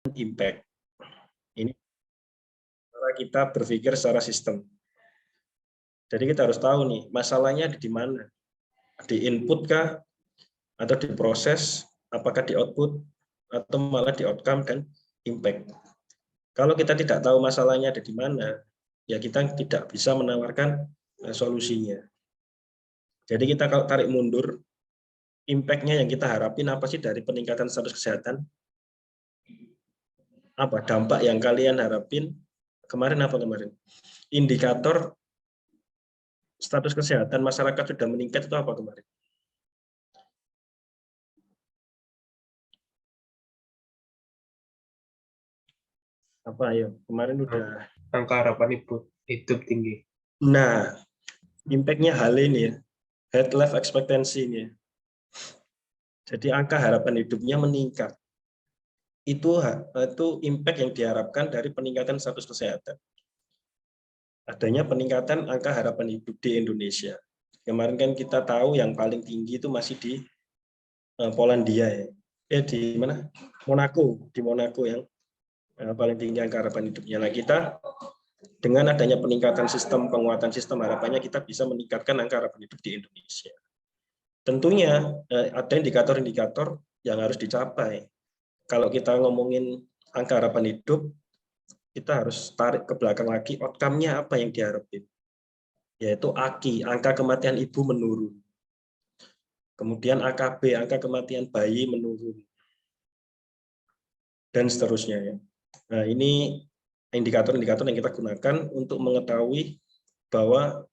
impact. Ini cara kita berpikir secara sistem. Jadi kita harus tahu nih, masalahnya di mana? Di input kah? Atau di proses? Apakah di output? Atau malah di outcome dan impact? Kalau kita tidak tahu masalahnya ada di mana, ya kita tidak bisa menawarkan solusinya. Jadi kita kalau tarik mundur, impact-nya yang kita harapin apa sih dari peningkatan status kesehatan? Apa dampak yang kalian harapin? Kemarin apa kemarin? Indikator status kesehatan masyarakat sudah meningkat itu apa kemarin? Apa ayo? Kemarin udah angka harapan hidup tinggi. Nah, impact-nya hal ini ya. Health life expectancy ini. Jadi angka harapan hidupnya meningkat. Itu impact yang diharapkan dari peningkatan status kesehatan. Adanya peningkatan angka harapan hidup di Indonesia. Kemarin kan kita tahu yang paling tinggi itu masih di Polandia ya. Di mana? Monaco, di Monaco yang paling tinggi angka harapan hidupnya. Nah, kita dengan adanya peningkatan sistem, penguatan sistem, harapannya kita bisa meningkatkan angka harapan hidup di Indonesia. Tentunya ada indikator-indikator yang harus dicapai. Kalau kita ngomongin angka harapan hidup, kita harus tarik ke belakang lagi, outcome-nya apa yang diharapin. Yaitu AKI, angka kematian ibu menurun. Kemudian AKB, angka kematian bayi menurun. Dan seterusnya ya. Nah, ini indikator-indikator yang kita gunakan untuk mengetahui bahwa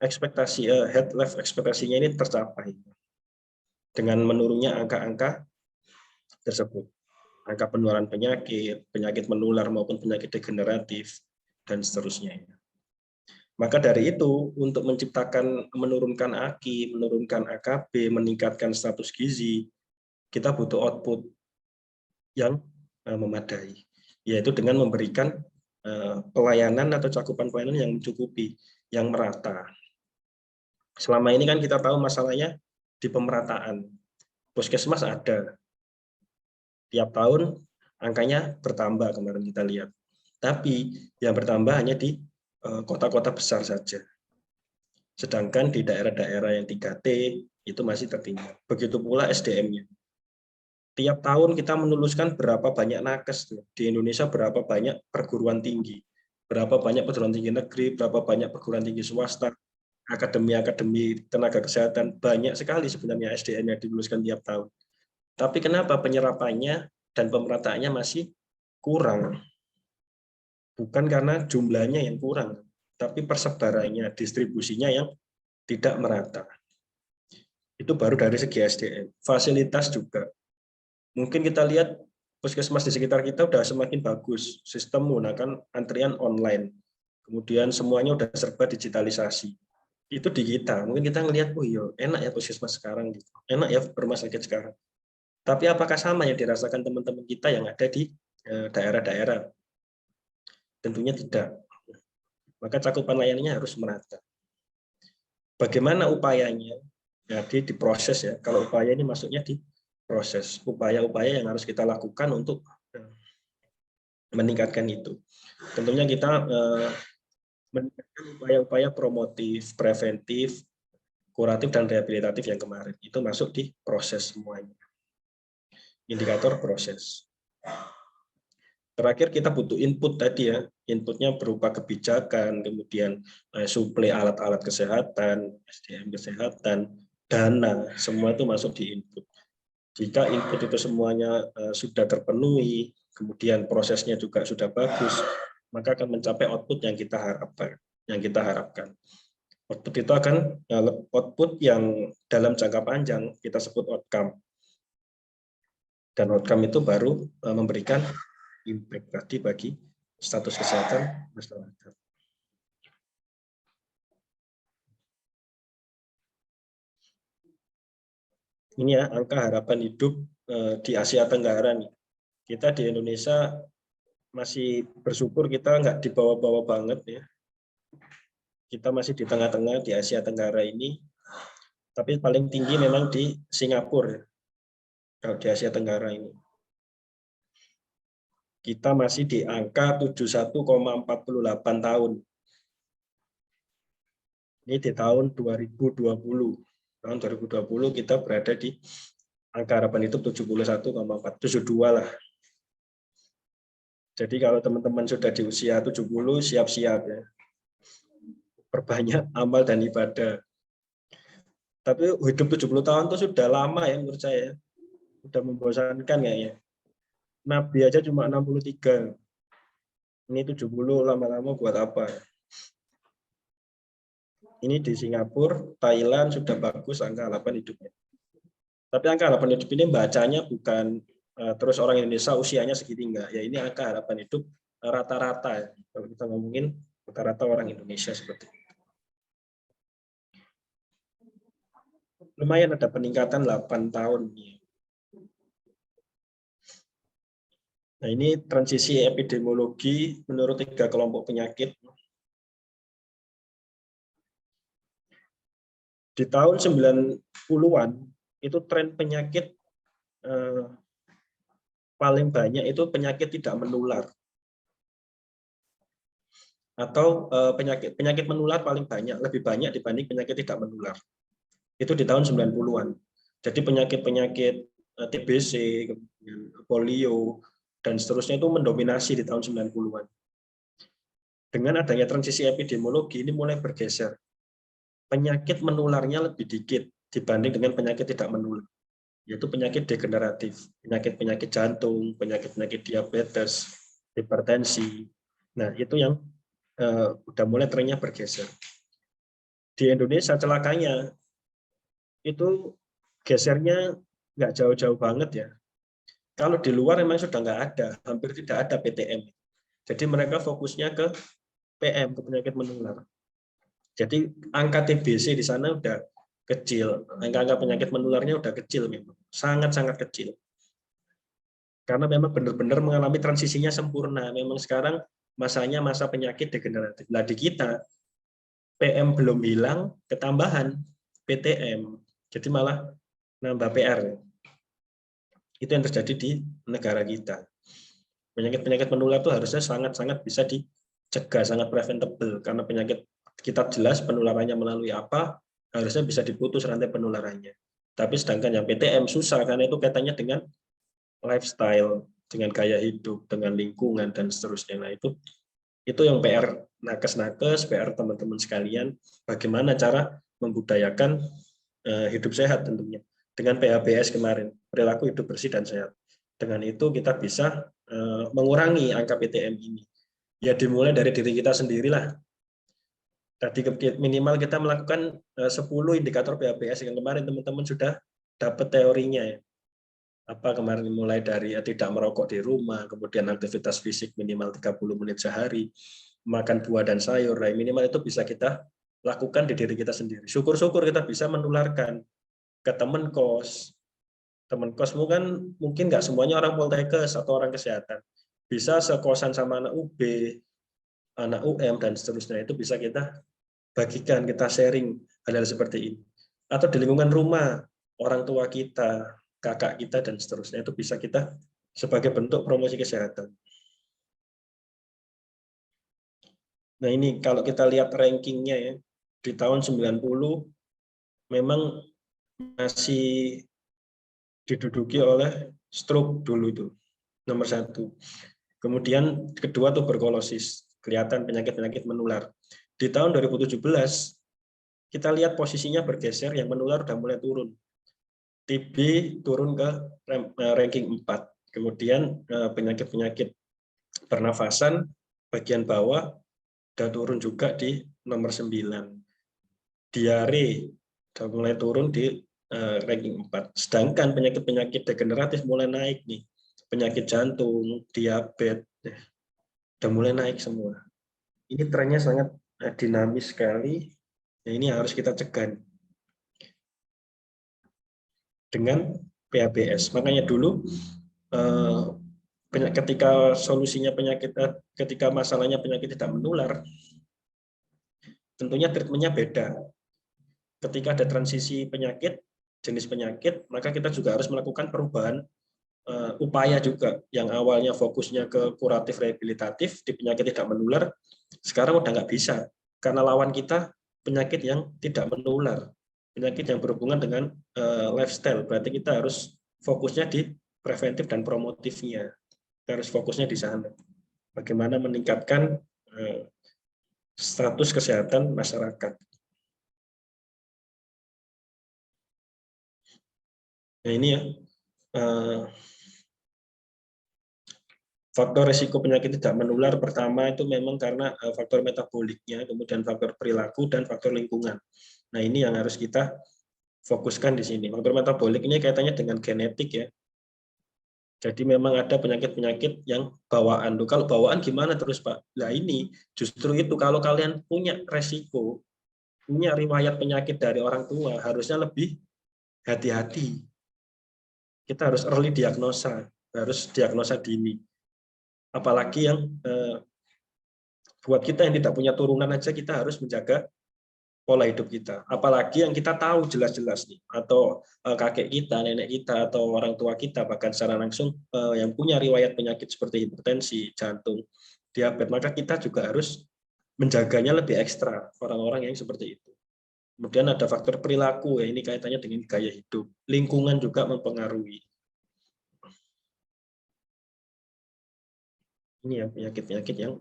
ekspektasi health life ekspektasinya ini tercapai dengan menurunnya angka-angka tersebut. Angka penularan penyakit, penyakit menular maupun penyakit degeneratif, dan seterusnya. Maka dari itu, untuk menurunkan AKI, menurunkan AKB, meningkatkan status gizi, kita butuh output yang memadai, yaitu dengan memberikan pelayanan atau cakupan pelayanan yang mencukupi, yang merata. Selama ini kan kita tahu masalahnya di pemerataan. Puskesmas ada, tiap tahun angkanya bertambah kemarin kita lihat. Tapi yang bertambah hanya di kota-kota besar saja. Sedangkan di daerah-daerah yang 3T itu masih tertinggal. Begitu pula SDM-nya. Tiap tahun kita meluluskan berapa banyak nakes di Indonesia, berapa banyak perguruan tinggi, berapa banyak perguruan tinggi negeri, berapa banyak perguruan tinggi swasta, akademi-akademi tenaga kesehatan, banyak sekali sebenarnya SDM yang diluluskan tiap tahun. Tapi kenapa penyerapannya dan pemerataannya masih kurang? Bukan karena jumlahnya yang kurang, tapi persebarannya, distribusinya yang tidak merata. Itu baru dari segi SDM. Fasilitas juga. Mungkin kita lihat puskesmas di sekitar kita udah semakin bagus. Sistem menggunakan antrian online. Kemudian semuanya udah serba digitalisasi. Itu di kita. Mungkin kita ngelihat, oh iya, enak ya puskesmas sekarang. Gitu. Enak ya rumah sakit sekarang. Tapi apakah sama yang dirasakan teman-teman kita yang ada di daerah-daerah? Tentunya tidak. Maka cakupan layanannya harus merata. Bagaimana upayanya? Jadi diproses ya. Kalau upaya ini masuknya di proses. Upaya-upaya yang harus kita lakukan untuk meningkatkan itu. Tentunya kita meningkatkan upaya-upaya promotif, preventif, kuratif, dan rehabilitatif yang kemarin. Itu masuk di proses semuanya. Indikator proses. Terakhir kita butuh input tadi ya, inputnya berupa kebijakan, kemudian suplai alat-alat kesehatan, SDM kesehatan, dana, semua itu masuk di input. Jika input itu semuanya sudah terpenuhi, kemudian prosesnya juga sudah bagus, maka akan mencapai output yang kita harapkan. Output itu akan output yang dalam jangka panjang kita sebut outcome. Dan outcome itu baru memberikan impact tadi bagi status kesehatan masyarakat. Ini ya angka harapan hidup di Asia Tenggara nih. Kita di Indonesia masih bersyukur kita nggak di bawah-bawah banget ya. Kita masih di tengah-tengah di Asia Tenggara ini. Tapi paling tinggi memang di Singapura ya. Kalau di Asia Tenggara ini. kita masih di angka 71,48 tahun. Ini di tahun 2020. Tahun 2020 kita berada di angka harapan hidup 71,472 lah. Jadi kalau teman-teman sudah di usia 70, siap-siap ya. Perbanyak amal dan ibadah. Tapi hidup 70 tahun itu sudah lama ya menurut saya. Sudah membosankan kayaknya. Nabi aja cuma 63. Ini 70 lama-lama buat apa? Ini di Singapura, Thailand sudah bagus angka harapan hidupnya. Tapi angka harapan hidup ini bacanya bukan terus orang Indonesia usianya segini enggak. Ya ini angka harapan hidup rata-rata ya. Kalau kita ngomongin rata-rata orang Indonesia seperti itu. Lumayan ada peningkatan 8 tahun. Nah, ini transisi epidemiologi menurut 3 kelompok penyakit. Di tahun 90-an itu tren penyakit paling banyak itu penyakit tidak menular. Atau penyakit menular paling banyak, lebih banyak dibanding penyakit tidak menular. Itu di tahun 90-an. Jadi penyakit-penyakit TBC, polio, dan seterusnya itu mendominasi di tahun 90-an. Dengan adanya transisi epidemiologi ini mulai bergeser. Penyakit menularnya lebih dikit dibanding dengan penyakit tidak menular, yaitu penyakit degeneratif, penyakit-penyakit jantung, penyakit-penyakit diabetes, hipertensi. Nah, itu yang udah mulai trennya bergeser. Di Indonesia celakanya itu gesernya nggak jauh-jauh banget ya. Kalau di luar memang sudah nggak ada, hampir tidak ada PTM. Jadi mereka fokusnya ke PM, ke penyakit menular. Jadi angka TBC di sana udah kecil, angka-angka penyakit menularnya udah kecil memang, sangat-sangat kecil. Karena memang benar-benar mengalami transisinya sempurna. Memang sekarang masanya masa penyakit degeneratif. Nah di kita PM belum hilang, ketambahan PTM. Jadi malah nambah PR. Itu yang terjadi di negara kita. Penyakit-penyakit menular itu harusnya sangat-sangat bisa dicegah, sangat preventable. Karena penyakit kita jelas penularannya melalui apa, harusnya bisa diputus rantai penularannya. Tapi sedangkan yang PTM susah, karena itu kaitannya dengan lifestyle, dengan gaya hidup, dengan lingkungan, dan seterusnya. Nah, itu yang PR nakes-nakes, PR teman-teman sekalian, bagaimana cara membudayakan hidup sehat tentunya. Dengan PHBS kemarin, perilaku hidup bersih dan sehat. Dengan itu kita bisa mengurangi angka PTM ini. Ya dimulai dari diri kita sendirilah. Tadi minimal kita melakukan 10 indikator PHBS yang kemarin teman-teman sudah dapat teorinya ya. Apa kemarin mulai dari tidak merokok di rumah, kemudian aktivitas fisik minimal 30 menit sehari, makan buah dan sayur, nah minimal itu bisa kita lakukan di diri kita sendiri. Syukur-syukur kita bisa menularkan ke teman kos. Teman kosmu kan mungkin nggak semuanya orang poltekkes atau orang kesehatan. Bisa sekosan sama anak UB, anak UM, dan seterusnya. Itu bisa kita bagikan, kita sharing hal-hal seperti ini. Atau di lingkungan rumah, orang tua kita, kakak kita, dan seterusnya. Itu bisa kita sebagai bentuk promosi kesehatan. Nah ini kalau kita lihat rankingnya ya, di tahun 90 memang masih diduduki oleh stroke dulu itu, nomor 1. Kemudian kedua tuberkulosis, kelihatan penyakit-penyakit menular. Di tahun 2017, kita lihat posisinya bergeser, yang menular sudah mulai turun. TB turun ke ranking 4. Kemudian penyakit-penyakit pernafasan bagian bawah sudah turun juga di nomor 9. Diare sudah mulai turun di ranking 4. Sedangkan penyakit-penyakit degeneratif mulai naik nih. Penyakit jantung, diabetes, sudah mulai naik semua. Ini trennya sangat dinamis sekali. Nah, ini harus kita cegah dengan PHBS. Makanya dulu ketika solusinya penyakit, ketika masalahnya penyakit tidak menular, tentunya treatmentnya beda. Ketika ada transisi penyakit, jenis penyakit, maka kita juga harus melakukan perubahan upaya juga yang awalnya fokusnya ke kuratif rehabilitatif di penyakit tidak menular, sekarang udah nggak bisa karena lawan kita penyakit yang tidak menular, penyakit yang berhubungan dengan lifestyle. Berarti kita harus fokusnya di preventif dan promotifnya. Kita harus fokusnya di sana. Bagaimana meningkatkan status kesehatan masyarakat. Nah ini ya, faktor risiko penyakit tidak menular pertama itu memang karena faktor metaboliknya, kemudian faktor perilaku dan faktor lingkungan. Nah ini yang harus kita fokuskan di sini. Faktor metabolik ini kaitannya dengan genetik ya. Jadi memang ada penyakit-penyakit yang bawaan. Tuh, kalau bawaan gimana terus Pak? Nah ini justru itu kalau kalian punya resiko, punya riwayat penyakit dari orang tua, harusnya lebih hati-hati. Kita harus early diagnosa, harus diagnosa dini. Apalagi yang buat kita yang tidak punya turunan aja kita harus menjaga pola hidup kita. Apalagi yang kita tahu jelas-jelas nih, atau kakek kita, nenek kita, atau orang tua kita, bahkan secara langsung yang punya riwayat penyakit seperti hipertensi, jantung, diabetes, maka kita juga harus menjaganya lebih ekstra orang-orang yang seperti itu. Kemudian ada faktor perilaku, ya ini kaitannya dengan gaya hidup. Lingkungan juga mempengaruhi. Ini ya penyakit-penyakit yang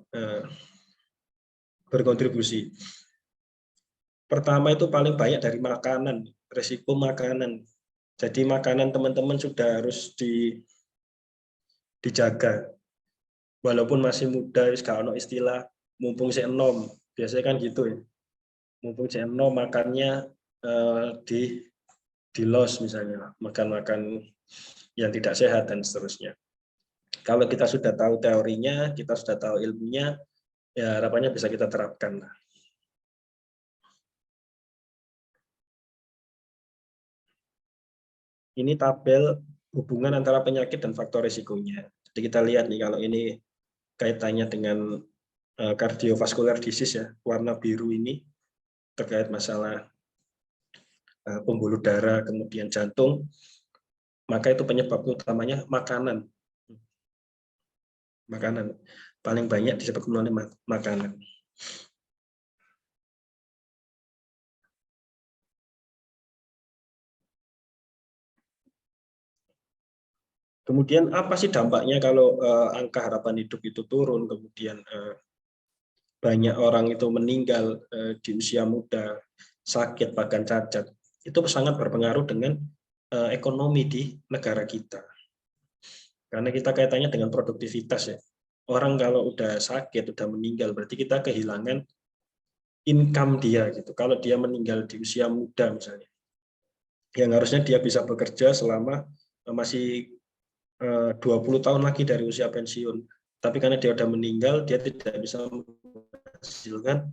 berkontribusi. Pertama itu paling banyak dari makanan, resiko makanan. Jadi makanan teman-teman sudah harus dijaga. Walaupun masih muda, kalau istilah mumpung si enom, biasanya kan gitu ya. Mumpung si enom makannya di los misalnya, makan-makan yang tidak sehat dan seterusnya. Kalau kita sudah tahu teorinya, kita sudah tahu ilmunya, ya harapannya bisa kita terapkan. Ini tabel hubungan antara penyakit dan faktor risikonya. Jadi kita lihat nih kalau ini kaitannya dengan cardiovascular disease ya, warna biru ini terkait masalah pembuluh darah, kemudian jantung, maka itu penyebab utamanya makanan. Makanan paling banyak disebabkan oleh makanan. Kemudian apa sih dampaknya kalau angka harapan hidup itu turun, kemudian banyak orang itu meninggal di usia muda, sakit bahkan cacat. Itu sangat berpengaruh dengan ekonomi di negara kita. Karena kita kaitannya dengan produktivitas ya. Orang kalau udah sakit, udah meninggal, berarti kita kehilangan income dia gitu. Kalau dia meninggal di usia muda misalnya, yang harusnya dia bisa bekerja selama masih 20 tahun lagi dari usia pensiun. Tapi karena dia sudah meninggal, dia tidak bisa menghasilkan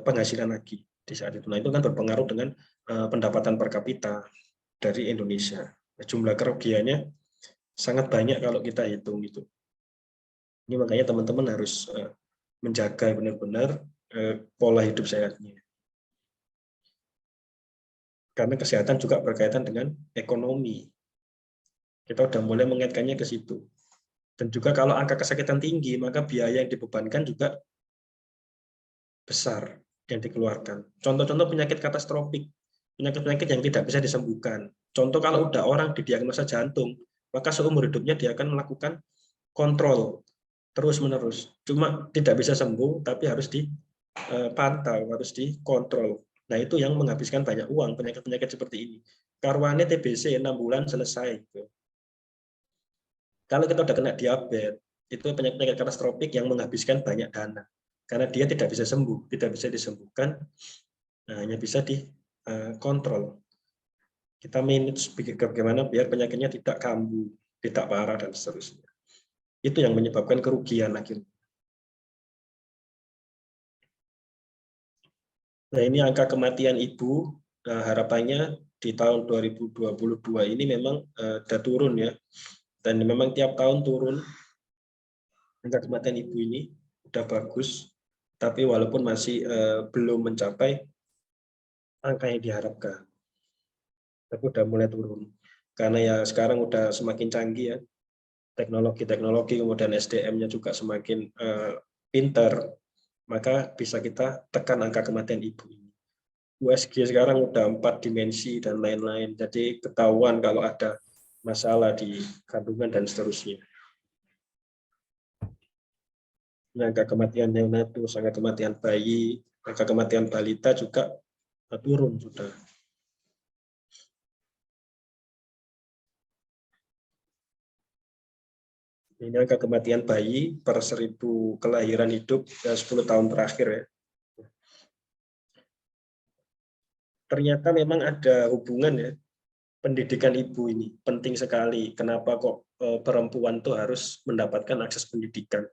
penghasilan lagi di saat itu. Nah, itu kan berpengaruh dengan pendapatan per kapita dari Indonesia. Jumlah kerugiannya sangat banyak kalau kita hitung itu. Ini makanya teman-teman harus menjaga benar-benar pola hidup sehatnya. Karena kesehatan juga berkaitan dengan ekonomi. Kita sudah mulai mengaitkannya ke situ. Dan juga kalau angka kesakitan tinggi, maka biaya yang dibebankan juga besar yang dikeluarkan. Contoh-contoh penyakit katastrofik, penyakit-penyakit yang tidak bisa disembuhkan. Contoh kalau udah orang didiagnosa jantung, maka seumur hidupnya dia akan melakukan kontrol terus-menerus. Cuma tidak bisa sembuh, tapi harus dipantau, harus dikontrol. Nah itu yang menghabiskan banyak uang, penyakit-penyakit seperti ini. Karwane TBC 6 bulan selesai. Kalau kita udah kena diabetes, itu penyakit katastrofik yang menghabiskan banyak dana. Karena dia tidak bisa sembuh, tidak bisa disembuhkan, hanya bisa dikontrol. Kita manage bagaimana biar penyakitnya tidak kambuh, tidak parah, dan seterusnya. Itu yang menyebabkan kerugian akhirnya. Nah ini angka kematian ibu, harapannya di tahun 2022 ini memang sudah turun ya. Dan memang tiap tahun turun angka kematian ibu ini udah bagus, tapi walaupun masih belum mencapai angka yang diharapkan, tapi udah mulai turun. Karena ya sekarang udah semakin canggih ya teknologi, kemudian SDM-nya juga semakin pinter, maka bisa kita tekan angka kematian ibu ini. USG sekarang udah 4 dimensi dan lain-lain, jadi ketahuan kalau ada masalah di kandungan dan seterusnya. Angka kematian neonatus, angka kematian bayi, angka kematian balita juga turun sudah. Ini angka kematian bayi per 1000 kelahiran hidup 10 tahun terakhir ya. Ternyata memang ada hubungan ya. Pendidikan ibu ini penting sekali. Kenapa kok perempuan tuh harus mendapatkan akses pendidikan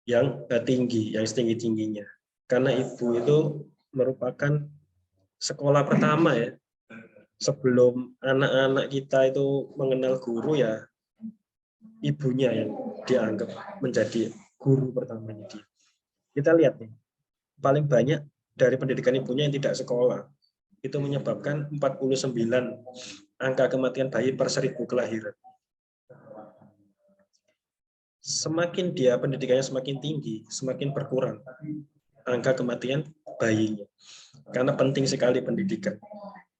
yang tinggi, yang setinggi-tingginya? Karena ibu itu merupakan sekolah pertama ya. Sebelum anak-anak kita itu mengenal guru ya, ibunya yang dianggap menjadi guru pertamanya dia. Kita lihat nih, paling banyak dari pendidikan ibunya yang tidak sekolah. Itu menyebabkan 49 angka kematian bayi per 1000 kelahiran. Semakin dia pendidikannya semakin tinggi, semakin berkurang angka kematian bayinya. Karena penting sekali pendidikan.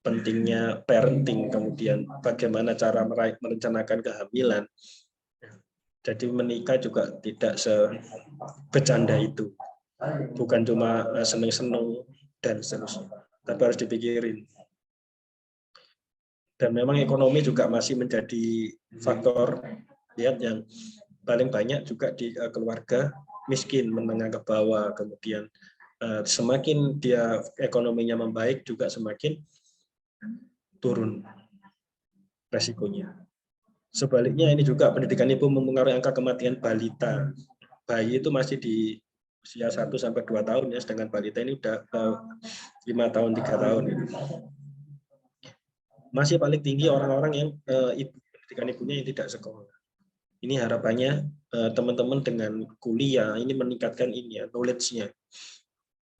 Pentingnya parenting, kemudian bagaimana cara merencanakan kehamilan. Jadi menikah juga tidak sebecanda itu. Bukan cuma seneng-seneng dan seterusnya. Tapi harus dipikirin. Dan memang ekonomi juga masih menjadi faktor lihat yang paling banyak juga di keluarga miskin, menengah ke bawah. Kemudian semakin dia ekonominya membaik juga semakin turun resikonya. Sebaliknya ini juga pendidikan ibu mempengaruhi angka kematian balita. Bayi itu masih di usia 1 sampai 2 tahun ya, sedangkan balita ini udah 5 tahun, 3 tahun. Masih paling tinggi orang-orang yang pendidikan ibunya yang tidak sekolah. Ini harapannya teman-teman dengan kuliah ini meningkatkan ini ya, knowledge-nya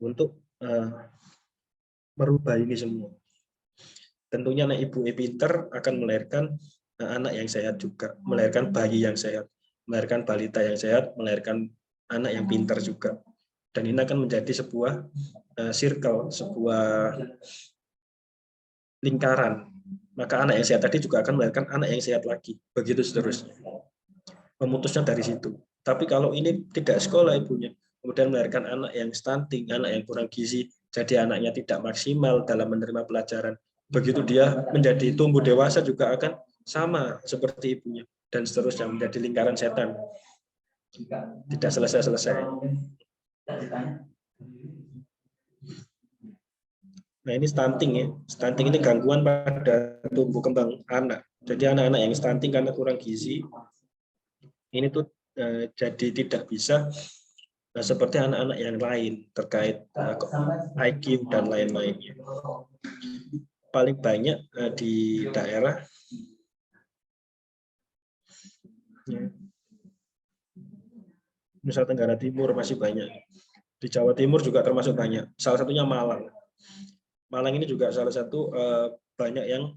untuk merubah ini semua. Tentunya anak ibu pinter akan melahirkan anak yang sehat juga, melahirkan bayi yang sehat, melahirkan balita yang sehat, melahirkan anak yang pintar juga. Dan ini akan menjadi sebuah circle, sebuah lingkaran. Maka anak yang sehat tadi juga akan melahirkan anak yang sehat lagi. Begitu seterusnya. Pemutusnya dari situ. Tapi kalau ini tidak sekolah ibunya, kemudian melahirkan anak yang stunting, anak yang kurang gizi, jadi anaknya tidak maksimal dalam menerima pelajaran. Begitu dia menjadi tumbuh dewasa juga akan sama seperti ibunya. Dan seterusnya menjadi lingkaran setan. Tidak selesai-selesai. Nah ini stunting ya. Stunting ini gangguan pada tumbuh kembang anak. Jadi anak-anak yang stunting karena kurang gizi, ini tuh jadi tidak bisa seperti anak-anak yang lain terkait IQ dan lain-lainnya. Paling banyak di daerah Nusa Tenggara Timur masih banyak. Di Jawa Timur juga termasuk banyak. Salah satunya Malang. Malang ini juga salah satu banyak yang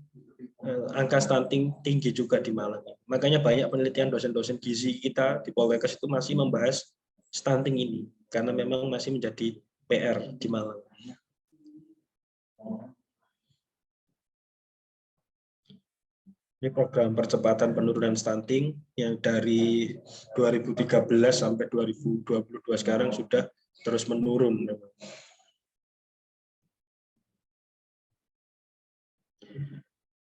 angka stunting tinggi juga di Malang. Makanya banyak penelitian dosen-dosen gizi kita di Poltekkes itu masih membahas stunting ini karena memang masih menjadi PR di Malang. Ini program percepatan penurunan stunting yang dari 2013 sampai 2022 sekarang sudah terus menurun.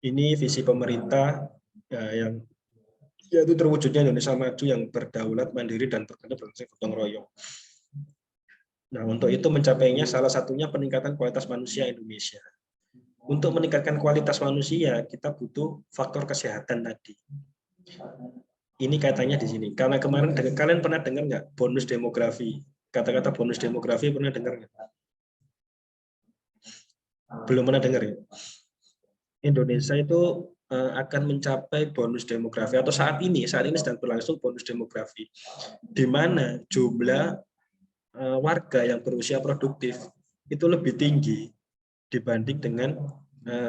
Ini visi pemerintah yang yaitu terwujudnya Indonesia maju yang berdaulat, mandiri, dan berprinsip gotong royong. Nah, untuk itu mencapainya salah satunya peningkatan kualitas manusia Indonesia. Untuk meningkatkan kualitas manusia, kita butuh faktor kesehatan tadi. Ini katanya di sini. Karena kemarin kalian pernah dengar nggak bonus demografi? Kata-kata bonus demografi pernah dengar nggak? Belum pernah dengar ya? Indonesia itu akan mencapai bonus demografi atau saat ini sedang berlangsung bonus demografi, di mana jumlah warga yang berusia produktif itu lebih tinggi dibanding dengan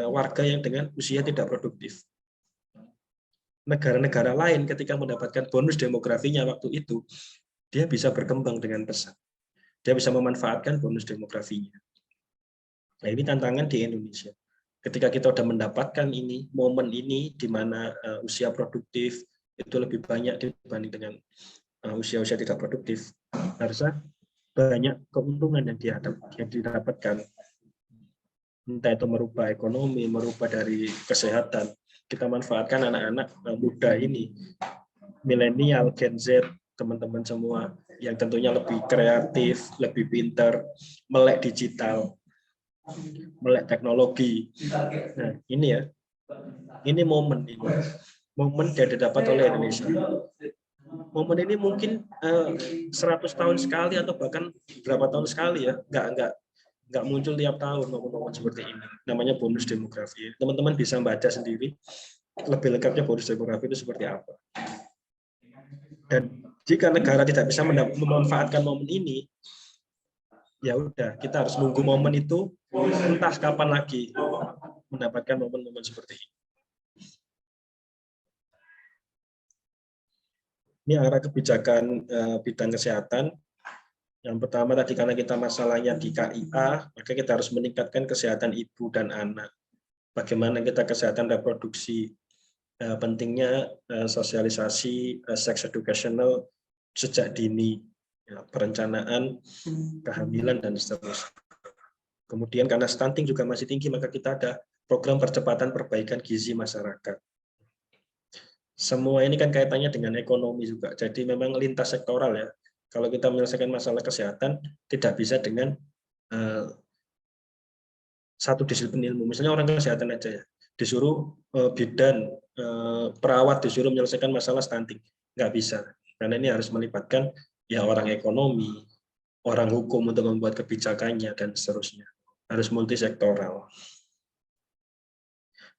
warga yang dengan usia tidak produktif. negara-negara lain ketika mendapatkan bonus demografinya waktu itu, dia bisa berkembang dengan pesat. Dia bisa memanfaatkan bonus demografinya. Nah, ini tantangan di Indonesia. Ketika kita sudah mendapatkan ini, momen ini di mana usia produktif itu lebih banyak dibanding dengan usia-usia tidak produktif, harusnya banyak keuntungan yang didapatkan. Entah itu merubah ekonomi, merubah dari kesehatan. Kita manfaatkan anak-anak muda ini, milenial, Gen Z, teman-teman semua, yang tentunya lebih kreatif, lebih pintar, melek digital, melek teknologi. Nah, ini ya, ini momen yang didapat oleh Indonesia. Momen ini mungkin 100 tahun sekali atau bahkan berapa tahun sekali ya, nggak muncul tiap tahun momen-momen seperti ini. Namanya bonus demografi. Teman-teman bisa baca sendiri lebih lengkapnya bonus demografi itu seperti apa. Dan jika negara tidak bisa memanfaatkan momen ini, ya udah, kita harus nunggu momen itu entah kapan lagi mendapatkan momen-momen seperti ini. Ini arah kebijakan bidang kesehatan. Yang pertama tadi, karena kita masalahnya di KIA, maka kita harus meningkatkan kesehatan ibu dan anak. Bagaimana kita kesehatan reproduksi, pentingnya sosialisasi sex educational sejak dini, perencanaan kehamilan dan seterusnya. Kemudian karena stunting juga masih tinggi, maka kita ada program percepatan perbaikan gizi masyarakat. Semua ini kan kaitannya dengan ekonomi juga, jadi memang lintas sektoral ya. Kalau kita menyelesaikan masalah kesehatan, tidak bisa dengan satu disiplin ilmu. Misalnya orang kesehatan aja ya, disuruh bidan, perawat disuruh menyelesaikan masalah stunting, nggak bisa. Karena ini harus melibatkan ya orang ekonomi, orang hukum untuk membuat kebijakannya dan seterusnya. Harus multisektoral.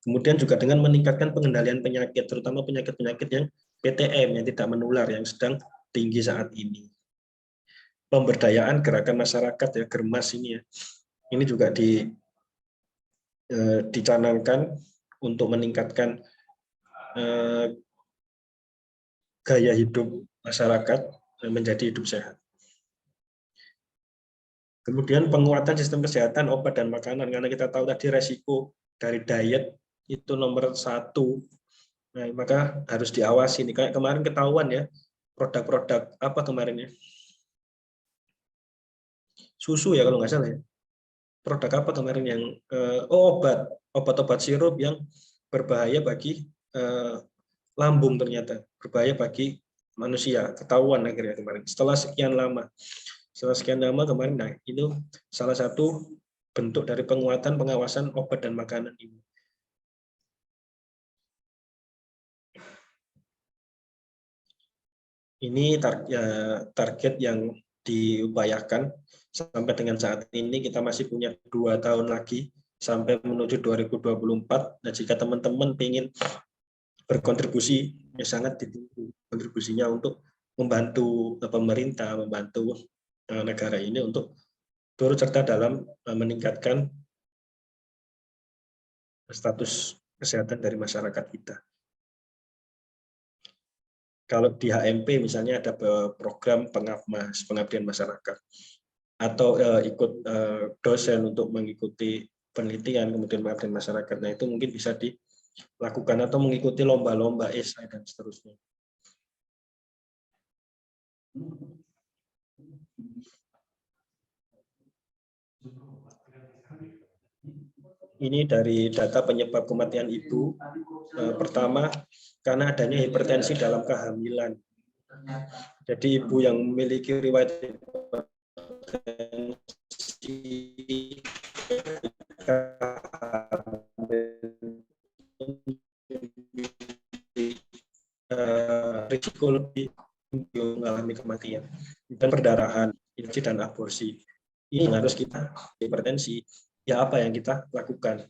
Kemudian juga dengan meningkatkan pengendalian penyakit, terutama penyakit-penyakit yang PTM yang tidak menular yang sedang tinggi saat ini. Pemberdayaan gerakan masyarakat ya, Germas ini ya, ini juga dicanangkan untuk meningkatkan gaya hidup masyarakat menjadi hidup sehat. Kemudian penguatan sistem kesehatan, obat dan makanan, karena kita tahu tadi resiko dari diet itu nomor 1. Nah, maka harus diawasi nih. Kayak kemarin ketahuan ya, produk-produk apa kemarin ya? Susu ya kalau nggak salah ya. Produk apa kemarin yang obat-obat sirup yang berbahaya bagi lambung, ternyata berbahaya bagi manusia. Ketahuan akhirnya kemarin setelah sekian lama kemarin. Nah, itu salah satu bentuk dari penguatan pengawasan obat dan makanan ini. Ini target yang diupayakan sampai dengan saat ini. Kita masih punya 2 tahun lagi sampai menuju 2024. Nah, jika teman-teman ingin berkontribusi, ya sangat ditunggu kontribusinya untuk membantu pemerintah, membantu negara ini untuk turut serta dalam meningkatkan status kesehatan dari masyarakat kita. Kalau di HMP misalnya ada program pengabmas, pengabdian masyarakat, atau ikut dosen untuk mengikuti penelitian, kemudian pengabdian masyarakat. Nah, itu mungkin bisa dilakukan atau mengikuti lomba-lomba esai dan seterusnya. Ini dari data penyebab kematian ibu. Pertama, karena adanya hipertensi dalam kehamilan. Jadi ibu yang memiliki riwayat hipertensi risiko lebih mengalami kematian. Dan perdarahan, infeksi dan aborsi. Ini yang harus kita, hipertensi. Ya, apa yang kita lakukan?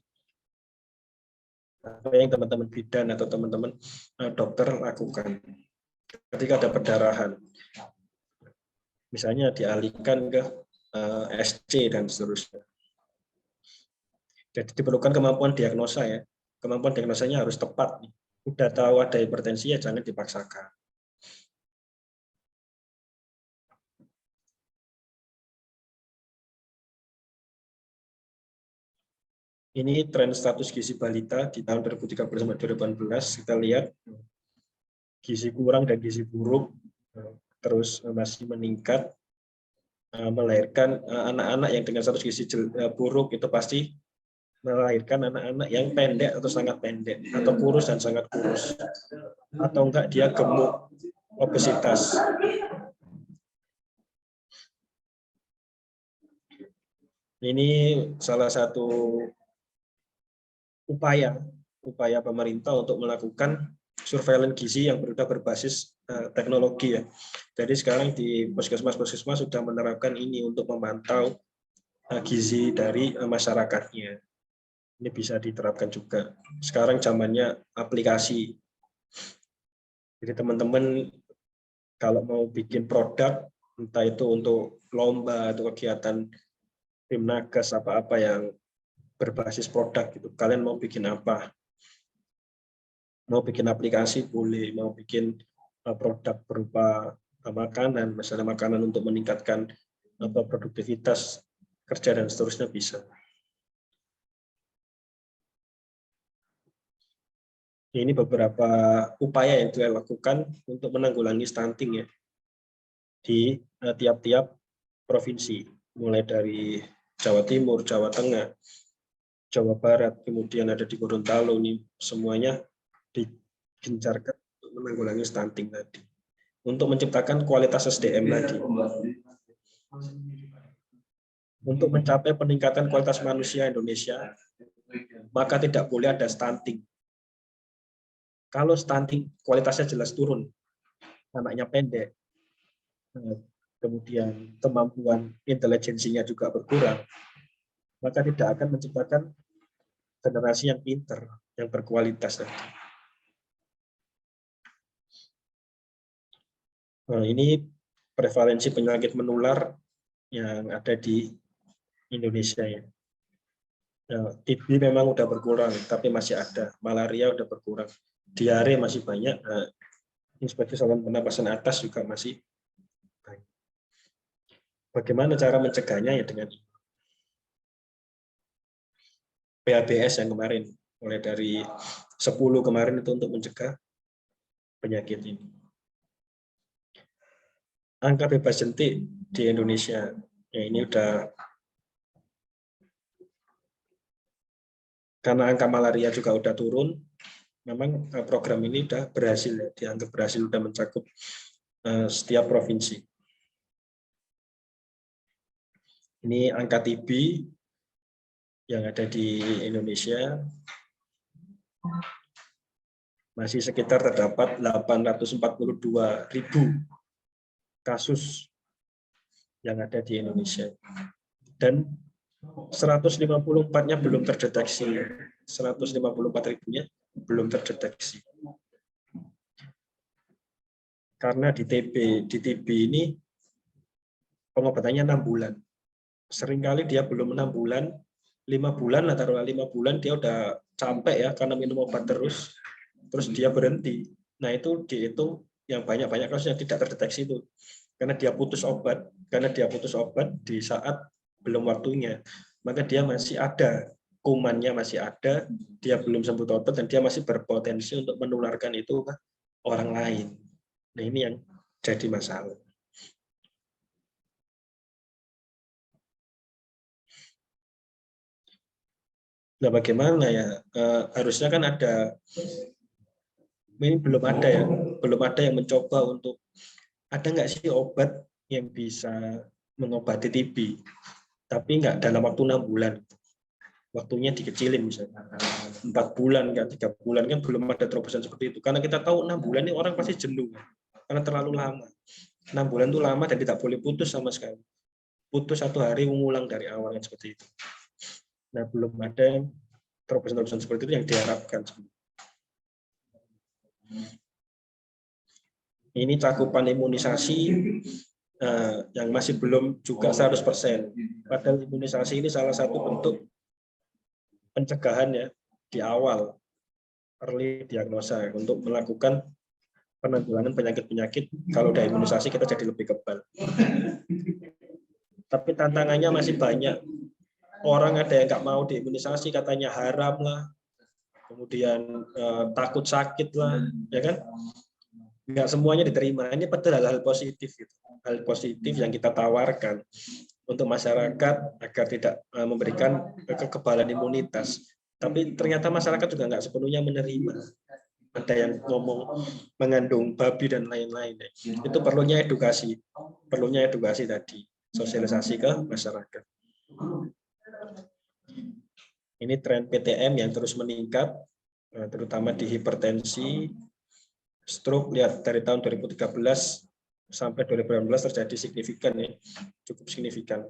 Apa yang teman-teman bidan atau teman-teman dokter lakukan ketika ada perdarahan? Misalnya dialihkan ke SC dan seterusnya. Jadi diperlukan kemampuan diagnosa ya. Kemampuan diagnosanya harus tepat. Udah tahu ada hipertensi ya jangan dipaksakan. Ini tren status gizi balita di tahun 2013 sampai 2018. Kita lihat gizi kurang dan gizi buruk terus masih meningkat, melahirkan anak-anak yang dengan status gizi buruk itu pasti melahirkan anak-anak yang pendek atau sangat pendek, atau kurus dan sangat kurus, atau enggak dia gemuk, obesitas. Ini salah satu upaya pemerintah untuk melakukan surveillance gizi yang sudah berbasis teknologi ya. Jadi sekarang di puskesmas sudah menerapkan ini untuk memantau gizi dari masyarakatnya. Ini bisa diterapkan juga. Sekarang zamannya aplikasi. Jadi teman-teman kalau mau bikin produk, entah itu untuk lomba atau kegiatan tim nakes apa-apa yang berbasis produk gitu. Kalian mau bikin apa? Mau bikin aplikasi boleh, mau bikin produk berupa makanan, misalnya makanan untuk meningkatkan produktivitas kerja dan seterusnya bisa. Ini beberapa upaya yang dilakukan untuk menanggulangi stunting ya di tiap-tiap provinsi, mulai dari Jawa Timur, Jawa Tengah, Jawa Barat, kemudian ada di Gorontalo, ini semuanya digencarkan untuk menanggulangi stunting tadi, untuk menciptakan kualitas SDM tadi. Untuk mencapai peningkatan kualitas manusia Indonesia, maka tidak boleh ada stunting. Kalau stunting kualitasnya jelas turun, anaknya pendek, kemudian kemampuan intelijensinya juga berkurang, maka tidak akan menciptakan generasi yang pinter, yang berkualitas. Nah, ini prevalensi penyakit menular yang ada di Indonesia ya. TB memang udah berkurang, tapi masih ada. Malaria udah berkurang. Diare masih banyak. Infeksi saluran pernapasan atas juga masih banyak. Bagaimana cara mencegahnya ya dengan PHBS yang kemarin, mulai dari 10 kemarin itu untuk mencegah penyakit ini. Angka bebas jentik di Indonesia, ya ini udah, karena angka malaria juga udah turun, memang program ini udah berhasil, ya, dianggap berhasil, udah mencakup setiap provinsi. Ini angka TB yang ada di Indonesia, masih sekitar terdapat 842.000 kasus yang ada di Indonesia. Dan 154-nya belum terdeteksi. 154.000-nya belum terdeteksi. Karena di TB ini pengobatannya 6 bulan. Seringkali dia belum 6 bulan, 5 bulan, taruhlah 5 bulan dia udah capek ya karena minum obat terus dia berhenti. Nah itu dihitung yang banyak kasus yang tidak terdeteksi itu. Karena dia putus obat di saat belum waktunya, maka dia masih ada, kumannya masih ada, dia belum sembuh total, dan dia masih berpotensi untuk menularkan itu ke orang lain. Nah ini yang jadi masalah. Nah bagaimana ya, harusnya kan ada, ini belum ada yang mencoba untuk, ada nggak sih obat yang bisa mengobati TB, tapi nggak dalam waktu 6 bulan. Waktunya dikecilin misalnya 4 bulan, kan 3 bulan, kan belum ada terobosan seperti itu. Karena kita tahu 6 bulan ini orang pasti jenuh, karena terlalu lama. 6 bulan itu lama dan tidak boleh putus sama sekali. Putus 1 hari mengulang dari awal, yang seperti itu. Nah belum ada terobosan seperti itu yang diharapkan. Ini cakupan imunisasi yang masih belum juga 100%. Padahal imunisasi ini salah satu bentuk pencegahan ya di awal. early diagnosa untuk melakukan penanggulangan penyakit-penyakit. Kalau udah imunisasi kita jadi lebih kebal. Tapi tantangannya masih banyak. Orang ada yang nggak mau diimunisasi, katanya haram lah, kemudian takut sakit lah, ya kan? Nggak semuanya diterima. Ini padahal hal positif, gitu. Hal positif yang kita tawarkan untuk masyarakat agar tidak memberikan kekebalan imunitas. Tapi ternyata masyarakat juga nggak sepenuhnya menerima. Ada yang ngomong mengandung babi dan lain-lain. Itu perlunya edukasi tadi, sosialisasi ke masyarakat. Ini tren PTM yang terus meningkat, terutama di hipertensi, stroke. Lihat dari tahun 2013 sampai 2018 terjadi signifikan, ya, cukup signifikan.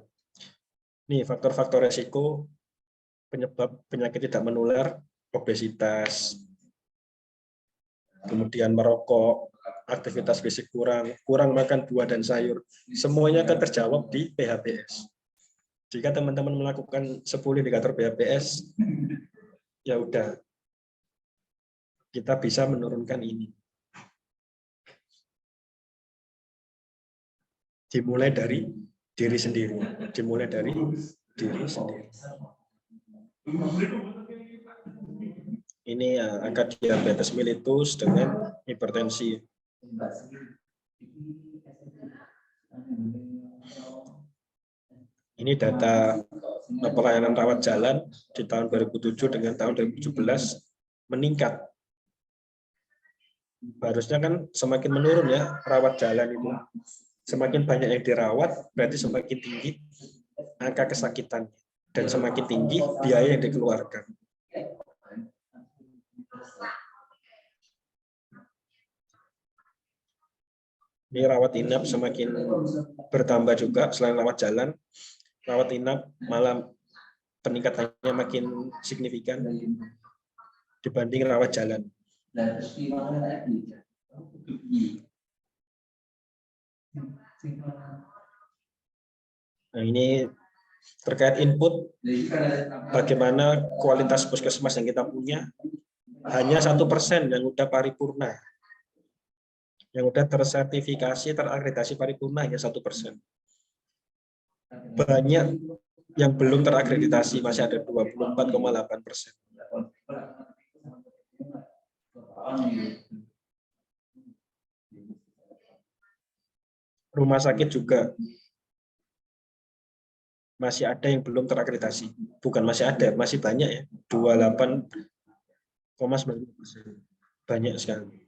Nih faktor-faktor resiko penyebab penyakit tidak menular: obesitas, kemudian merokok, aktivitas fisik kurang makan buah dan sayur. Semuanya akan terjawab di PHBS. Jika teman-teman melakukan 10 indikator PHBS, ya udah, kita bisa menurunkan ini. Dimulai dari diri sendiri. Ini angka diabetes mellitus dengan hipertensi. Ini data pelayanan rawat jalan di tahun 2007 dengan tahun 2017 meningkat. Harusnya kan semakin menurun, ya, rawat jalan itu. Semakin banyak yang dirawat, berarti semakin tinggi angka kesakitan dan semakin tinggi biaya yang dikeluarkan. Ini rawat inap semakin bertambah juga. Selain rawat jalan, rawat inap malah peningkatannya makin signifikan dibanding rawat jalan. Nah, ini terkait input, bagaimana kualitas puskesmas yang kita punya. Hanya 1% yang udah paripurna, yang udah tersertifikasi, terakreditasi paripurna, hanya 1%. Banyak yang belum terakreditasi, masih ada 24,8%. Rumah sakit juga masih ada yang belum terakreditasi. Bukan masih ada, masih banyak, ya. 28,9%. Banyak sekali.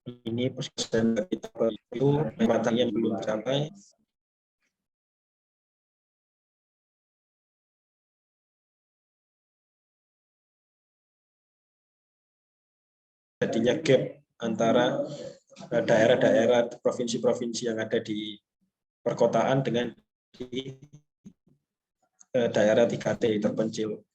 Ini puskesmas kita itu matanya belum sampai. Jadinya gap antara daerah-daerah, provinsi-provinsi yang ada di perkotaan dengan di daerah 3T terpencil.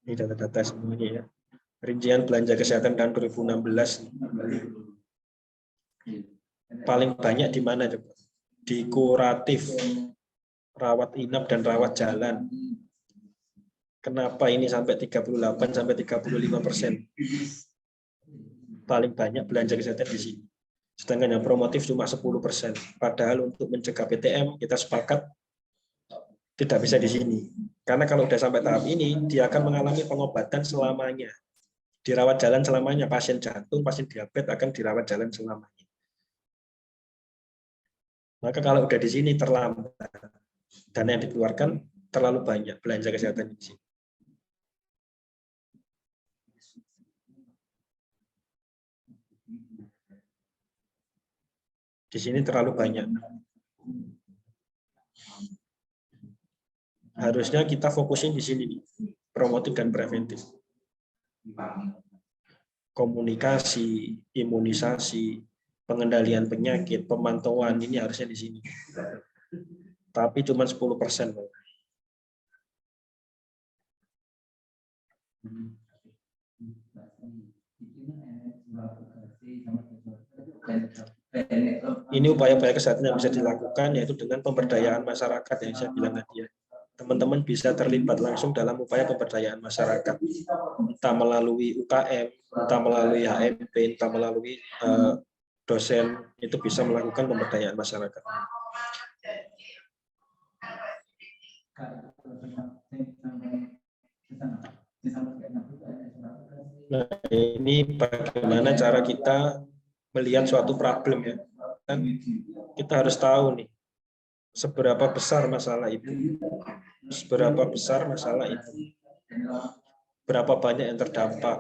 Ini data-data semuanya, ya. Rincian belanja kesehatan tahun 2016. Paling banyak di mana coba? Di kuratif, rawat inap dan rawat jalan. Kenapa ini sampai 38 sampai 35%? Paling banyak belanja kesehatan di sini. Sedangkan yang promotif cuma 10%. Padahal untuk mencegah PTM kita sepakat tidak bisa di sini. Karena kalau sudah sampai tahap ini, dia akan mengalami pengobatan selamanya. Dirawat jalan selamanya. Pasien jantung, pasien diabetes akan dirawat jalan selamanya. Maka kalau udah di sini terlambat, dana yang dikeluarkan terlalu banyak belanja kesehatan di sini. Di sini terlalu banyak. Harusnya kita fokusin di sini, promotif dan preventif. komunikasi, imunisasi, pengendalian penyakit, pemantauan, ini harusnya di sini. Tapi cuma 10%. Ini upaya-upaya kesehatan yang bisa dilakukan, yaitu dengan pemberdayaan masyarakat yang saya bilang tadi ya. Teman-teman bisa terlibat langsung dalam upaya pemberdayaan masyarakat, entah melalui UKM, entah melalui HMP, entah melalui dosen, itu bisa melakukan pemberdayaan masyarakat. Nah, ini bagaimana cara kita melihat suatu problem ya. Dan kita harus tahu nih, seberapa besar masalah itu. Seberapa besar masalah itu. Berapa banyak yang terdampak.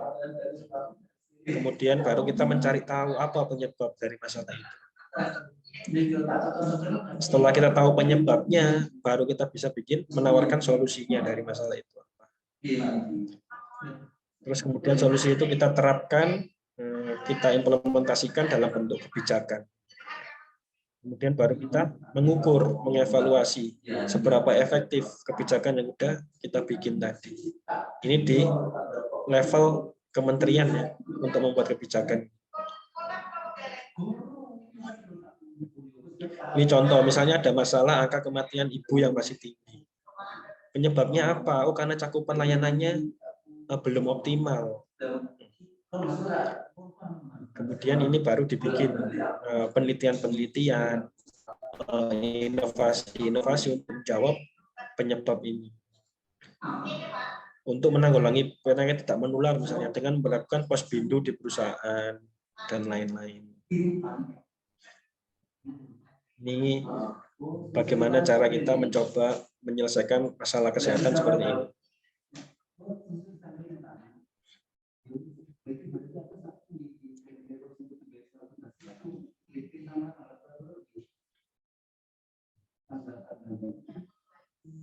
Kemudian baru kita mencari tahu apa penyebab dari masalah itu. Setelah kita tahu penyebabnya, baru kita bisa menawarkan solusinya dari masalah itu. Terus kemudian solusi itu kita terapkan, kita implementasikan dalam bentuk kebijakan. Kemudian baru kita mengukur, mengevaluasi seberapa efektif kebijakan yang sudah kita bikin tadi. Ini di level kementerian ya, untuk membuat kebijakan. Ini contoh, misalnya ada masalah angka kematian ibu yang masih tinggi. Penyebabnya apa? Oh, karena cakupan layanannya belum optimal. Kemudian ini baru dibikin penelitian-penelitian, inovasi-inovasi untuk menjawab penyebab ini. Untuk menanggulangi penyakit tidak menular, misalnya dengan melakukan posbindu di perusahaan, dan lain-lain. Ini bagaimana cara kita mencoba menyelesaikan masalah kesehatan seperti ini.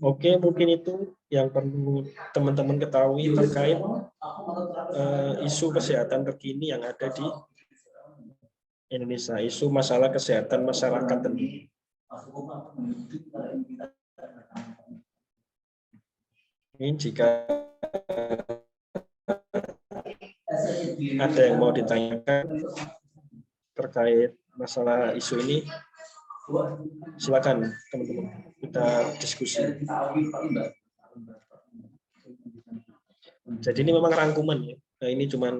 Oke, mungkin itu yang perlu teman-teman ketahui terkait isu kesehatan terkini yang ada di Indonesia, isu masalah kesehatan masyarakat tentu. Ini jika ada yang mau ditanyakan terkait masalah isu ini, silakan teman-teman, kita diskusi. Jadi ini memang rangkuman ya. Nah, ini cuman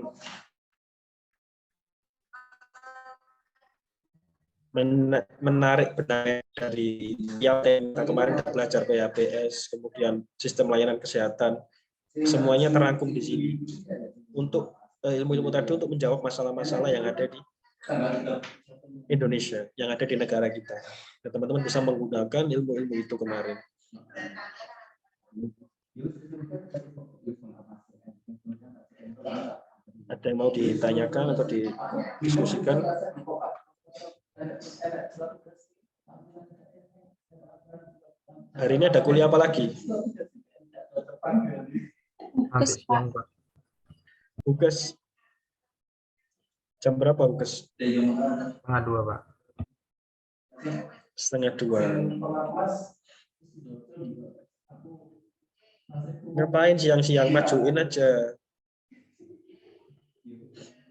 menarik benang dari yang kita kemarin belajar PHBS, kemudian sistem layanan kesehatan, semuanya terangkum di sini untuk ilmu-ilmu tadi untuk menjawab masalah-masalah yang ada di Indonesia, yang ada di negara kita. Dan teman-teman bisa menggunakan ilmu-ilmu itu kemarin. Ada yang mau ditanyakan atau didiskusikan? Hari ini ada kuliah apa lagi? Nanti siang, Pak. Tugas jam berapa, Tugas? 1:30, Pak. 1:30. Ngapain siang-siang, majuin aja.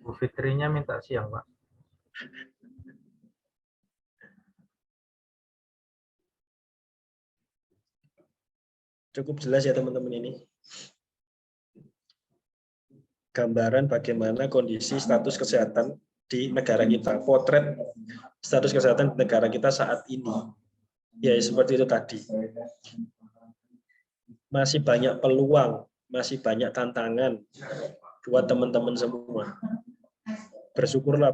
Bu Fitrinya minta siang, Pak. Cukup jelas ya teman-teman ini. Gambaran bagaimana kondisi status kesehatan di negara kita, potret status kesehatan di negara kita saat ini. Ya, seperti itu tadi. Masih banyak peluang, masih banyak tantangan buat teman-teman semua. Bersyukurlah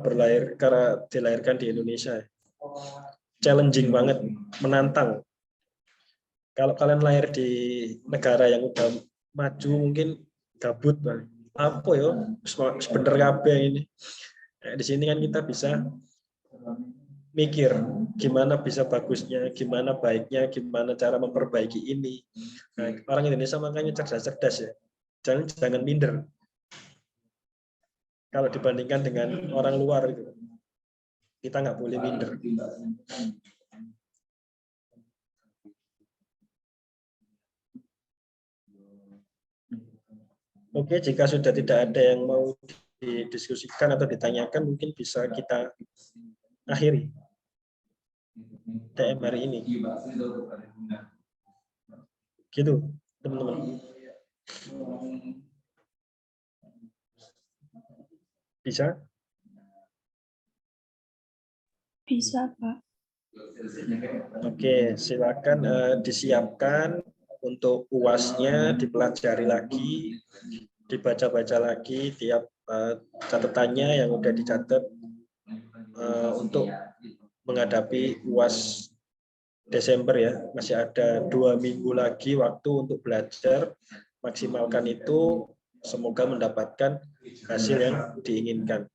karena dilahirkan di Indonesia. Challenging banget, menantang. Kalau kalian lahir di negara yang udah maju mungkin gabut banget. Apa ya? Sebener kabeh ini. Di sini kan kita bisa mikir gimana bisa bagusnya, gimana baiknya, gimana cara memperbaiki ini. Nah, orang Indonesia makanya cerdas-cerdas ya. Jangan minder. Kalau dibandingkan dengan orang luar itu, kita nggak boleh minder. Oke, jika sudah tidak ada yang mau didiskusikan atau ditanyakan, mungkin bisa kita akhiri TM hari ini. Gitu, teman-teman. Bisa? Bisa, Pak. Oke, silakan disiapkan untuk UAS-nya, dipelajari lagi, dibaca-baca lagi tiap catatannya yang udah dicatat untuk menghadapi UAS Desember ya. Masih ada 2 minggu lagi waktu untuk belajar, maksimalkan itu, semoga mendapatkan hasil yang diinginkan.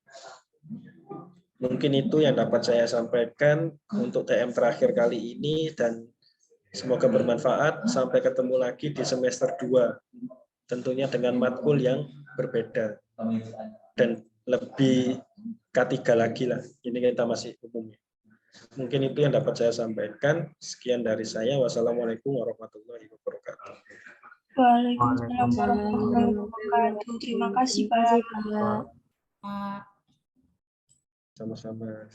Mungkin itu yang dapat saya sampaikan untuk TM terakhir kali ini, dan semoga bermanfaat. Sampai ketemu lagi di semester 2. Tentunya dengan matkul yang berbeda dan lebih K3 lagi lah. Ini kita masih umumnya. Mungkin itu yang dapat saya sampaikan. Sekian dari saya. Wassalamualaikum warahmatullahi wabarakatuh. Waalaikumsalam warahmatullahi wabarakatuh. Terima kasih, Pak. Pak. Sama-sama.